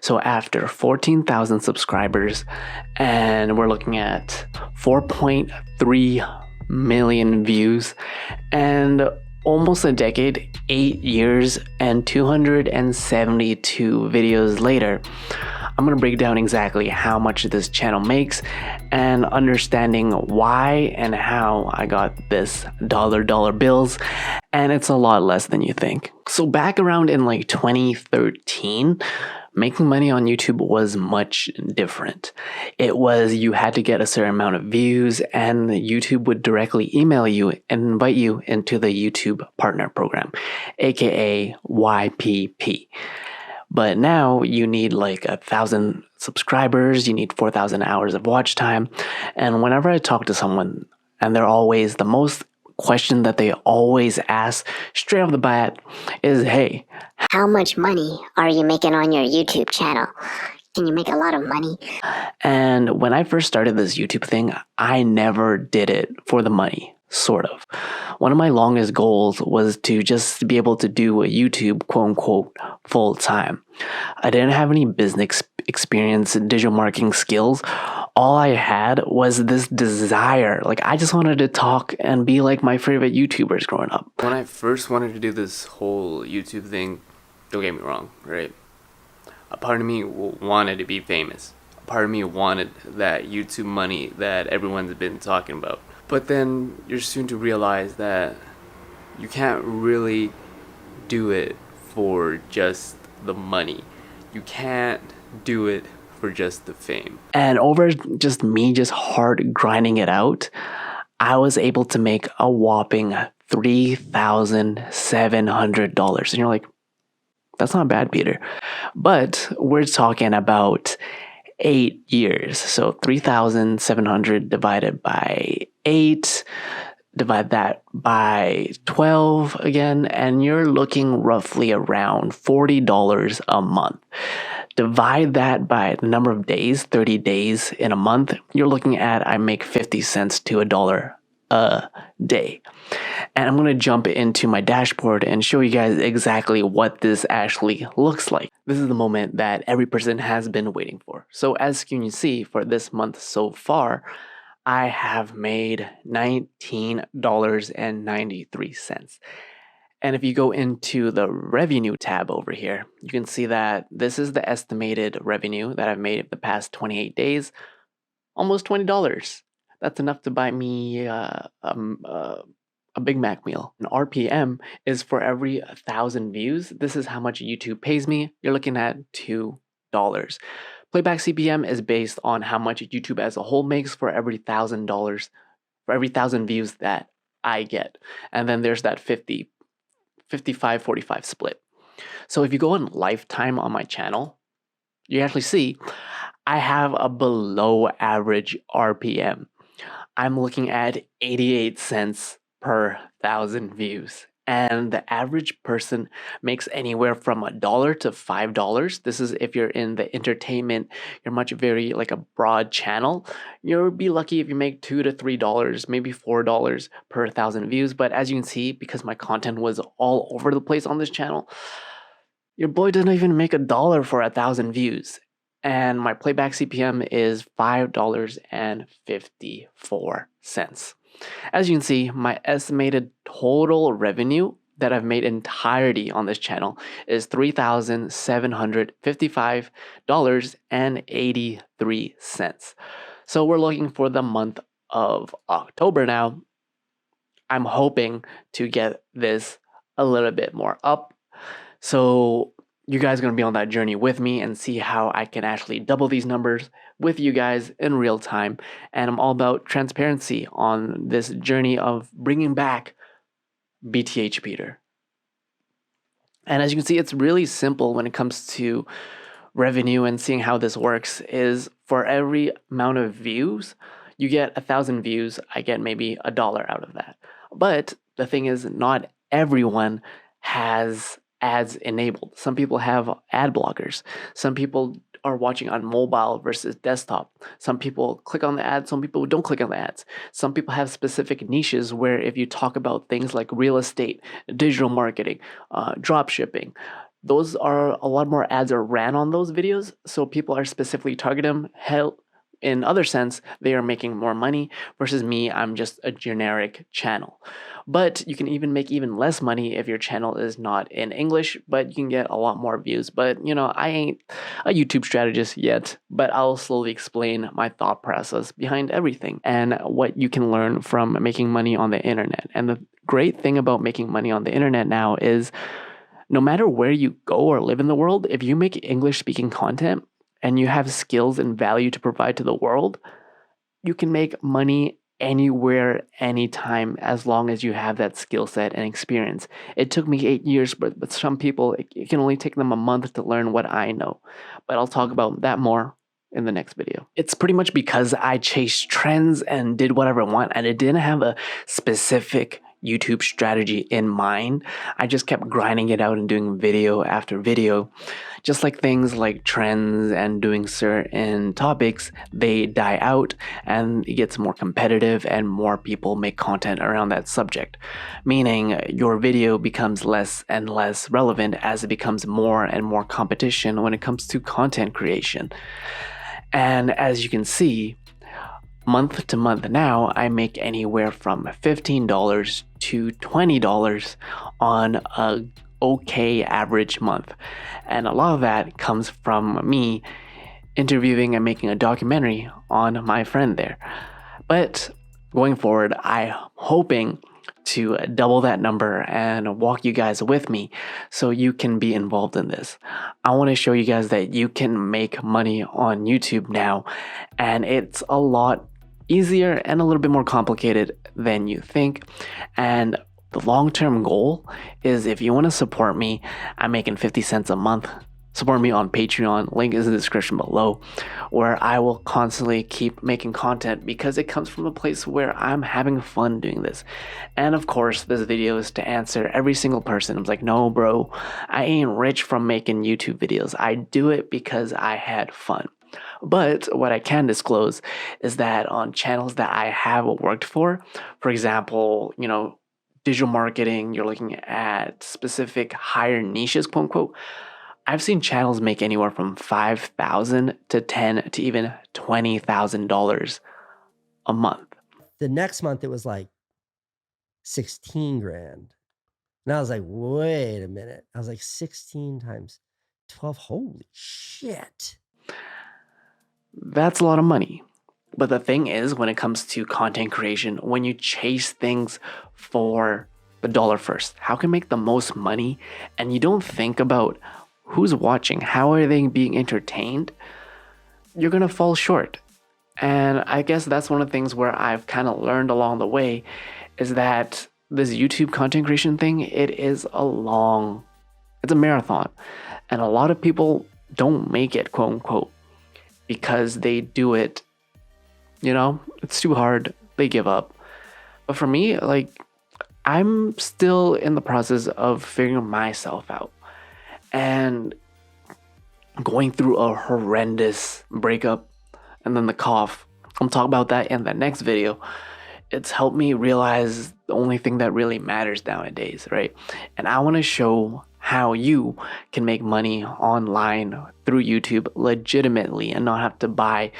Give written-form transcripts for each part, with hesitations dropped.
So after 14,000 subscribers, and we're looking at 4.3 million views, and almost a decade, 8 years, and 272 videos later, I'm going to break down exactly how much this channel makes and understanding why and how I got this dollar bills, and it's a lot less than you think. So back around in like 2013, making money on YouTube was much different. It was you had to get a certain amount of views, and YouTube would directly email you and invite you into the YouTube Partner Program, aka YPP. But now you need like 1,000 subscribers, you need 4,000 hours of watch time. And whenever I talk to someone, and they're always, the most question that they always ask straight off the bat is, hey, how much money are you making on your YouTube channel? Can you make a lot of money? And when I first started this YouTube thing, I never did it for the money. Sort of. One of my longest goals was to just be able to do a YouTube quote unquote full time. I didn't have any business experience, digital marketing skills. All I had was this desire. Like, I just wanted to talk and be like my favorite YouTubers growing up. When I first wanted to do this whole YouTube thing, don't get me wrong, right? A part of me wanted to be famous. A part of me wanted that YouTube money that everyone's been talking about. But then you're soon to realize that you can't really do it for just the money. You can't do it for just the fame. And over just me just hard grinding it out, I was able to make a whopping $3,700. And you're like, that's not bad, Peter. But we're talking about 8 years. So 3,700 divided by 8, divide that by 12 again, and you're looking roughly around $40 a month. Divide that by the number of days, 30 days in a month, you're looking at, I make 50 cents to $1 a day. And I'm going to jump into my dashboard and show you guys exactly what this actually looks like. This is the moment that every person has been waiting for. So as you can see, for this month so far, I have made $19.93. And if you go into the revenue tab over here, you can see that this is the estimated revenue that I've made the past 28 days, almost $20. That's enough to buy me a Big Mac meal. An RPM is for every 1,000 views. This is how much YouTube pays me. You're looking at $2. Playback CPM is based on how much YouTube as a whole makes for every $1,000, for every 1,000 views that I get. And then there's that 55-45 split. So if you go in lifetime on my channel, you actually see I have a below average RPM. I'm looking at 88 cents per 1,000 views. And the average person makes anywhere from $1 to $5. This is if you're in the entertainment, you're very like a broad channel. You'll be lucky if you make $2 to $3, maybe $4 per 1,000 views. But as you can see, because my content was all over the place on this channel, your boy doesn't even make $1 for 1,000 views. And my playback CPM is $5.54. As you can see, my estimated total revenue that I've made entirety on this channel is $3,755.83. So we're looking for the month of October now. I'm hoping to get this a little bit more up. So you guys are going to be on that journey with me and see how I can actually double these numbers with you guys in real time. And I'm all about transparency on this journey of bringing back BTH Peter. And as you can see, it's really simple when it comes to revenue and seeing how this works. Is for every amount of views, you get 1,000 views, I get maybe $1 out of that. But the thing is, not everyone has ads enabled. Some people have ad blockers. Some people are watching on mobile versus desktop. Some people click on the ads, some people don't click on the ads. Some people have specific niches where if you talk about things like real estate, digital marketing, drop shipping, those are a lot more ads are ran on those videos, so people are specifically targeting them. Hell, in other sense, they are making more money versus me, I'm just a generic channel. But you can even make even less money if your channel is not in English, but you can get a lot more views. But I ain't a YouTube strategist yet, but I'll slowly explain my thought process behind everything and what you can learn from making money on the internet. And the great thing about making money on the internet now is no matter where you go or live in the world, if you make English speaking content and you have skills and value to provide to the world, you can make money anywhere, anytime, as long as you have that skill set and experience. It took me 8 years, but some people, it can only take them a month to learn what I know. But I'll talk about that more in the next video. It's pretty much because I chased trends and did whatever I want, and I didn't have a specific YouTube strategy in mind. I just kept grinding it out and doing video after video. Just like things like trends and doing certain topics, they die out and it gets more competitive and more people make content around that subject. Meaning your video becomes less and less relevant as it becomes more and more competition when it comes to content creation. And as you can see, month to month now, I make anywhere from $15 to $20 on a okay average month. And a lot of that comes from me interviewing and making a documentary on my friend there. But going forward, I'm hoping to double that number and walk you guys with me so you can be involved in this. I want to show you guys that you can make money on YouTube now, and it's a lot easier and a little bit more complicated than you think. And the long-term goal is, if you want to support me, I'm making 50 cents a month. Support me on Patreon, link is in the description below, where I will constantly keep making content because it comes from a place where I'm having fun doing this. And of course, this video is to answer every single person. I'm like, no, bro, I ain't rich from making YouTube videos. I do it because I had fun. But what I can disclose is that on channels that I have worked for example, digital marketing, you're looking at specific higher niches, quote unquote, I've seen channels make anywhere from $5,000 to $10,000 to even $20,000 a month. The next month it was like 16 grand. And I was like, wait a minute. I was like, 16 times 12. Holy shit. That's a lot of money. But the thing is, when it comes to content creation, when you chase things for the dollar first, how can make the most money, and you don't think about who's watching, how are they being entertained, you're going to fall short. And I guess that's one of the things where I've kind of learned along the way is that this YouTube content creation thing, it's a marathon. And a lot of people don't make it, quote unquote, because they do it, it's too hard, they give up. But for me, I'm still in the process of figuring myself out and going through a horrendous breakup and then the cough. I'll talk about that in the next video. It's helped me realize the only thing that really matters nowadays, right? And I want to show how you can make money online through YouTube legitimately and not have to buy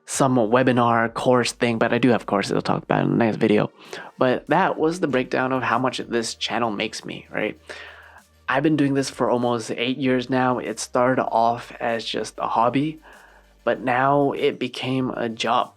some webinar course thing. But I do have courses I'll talk about in the next video. But that was the breakdown of how much this channel makes me, right? I've been doing this for almost 8 years now. It started off as just a hobby, but now it became a job.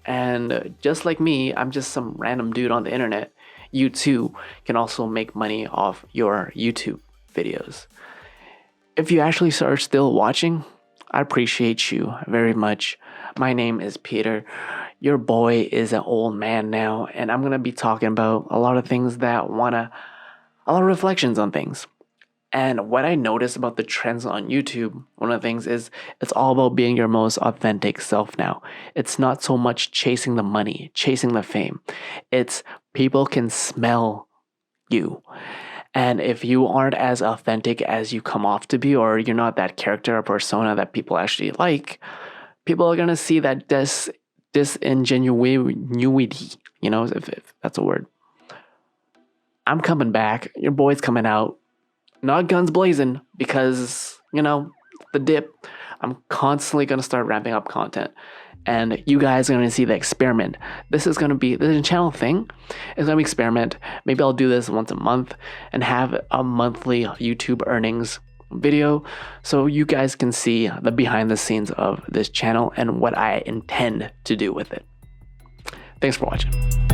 And just like me, I'm just some random dude on the internet. You too can also make money off your YouTube videos. If you actually are still watching, I appreciate you very much. My name is Peter. Your boy is an old man now, and I'm going to be talking about a lot of things a lot of reflections on things. And what I notice about the trends on YouTube, one of the things is it's all about being your most authentic self now. It's not so much chasing the money, chasing the fame. It's people can smell you. And if you aren't as authentic as you come off to be, or you're not that character or persona that people actually like, people are going to see that disingenuity, if that's a word. I'm coming back. Your boy's coming out. not guns blazing, because, you know, the dip. I'm constantly going to start ramping up content. And you guys are going to see the experiment. This is going to be the channel thing. It's going to be experiment. Maybe I'll do this once a month and have a monthly YouTube earnings video, so you guys can see the behind the scenes of this channel and what I intend to do with it. Thanks for watching.